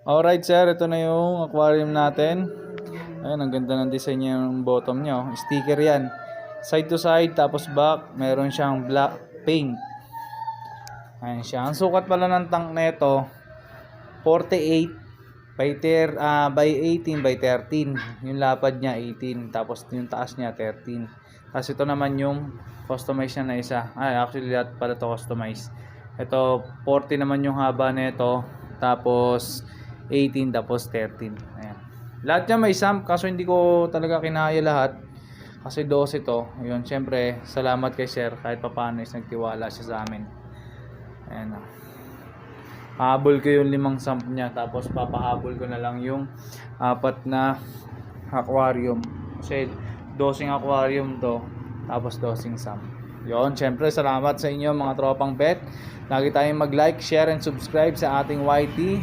Alright sir, ito na yung aquarium natin. Ayun, ang ganda ng design niya yung bottom niya. Oh. Sticker yan. Side to side, tapos back. Meron siyang black paint. Ayan siya. Ang sukat pala ng tank na ito, 48 by 18 by 13. Yung lapad niya 18, tapos yung taas niya 13. Tapos ito naman yung customize niya na isa. Ay, actually lahat pala to customize. Ito 40 naman yung haba nito, tapos 18 tapos 13. Ayan. Lahat niya may sump, kaso hindi ko talaga kinaya lahat kasi 12 to. Ayun, syempre salamat kay sir kahit papaano is nagtiwala siya sa amin. Ayan. Habol ko yung 5 sump niya, tapos papahabol ko na lang yung 4 na aquarium kasi 12 aquarium to, tapos 12 sump. Yon, syempre salamat sa inyo mga tropang pet. Lagi tayong mag-like, share and subscribe sa ating YT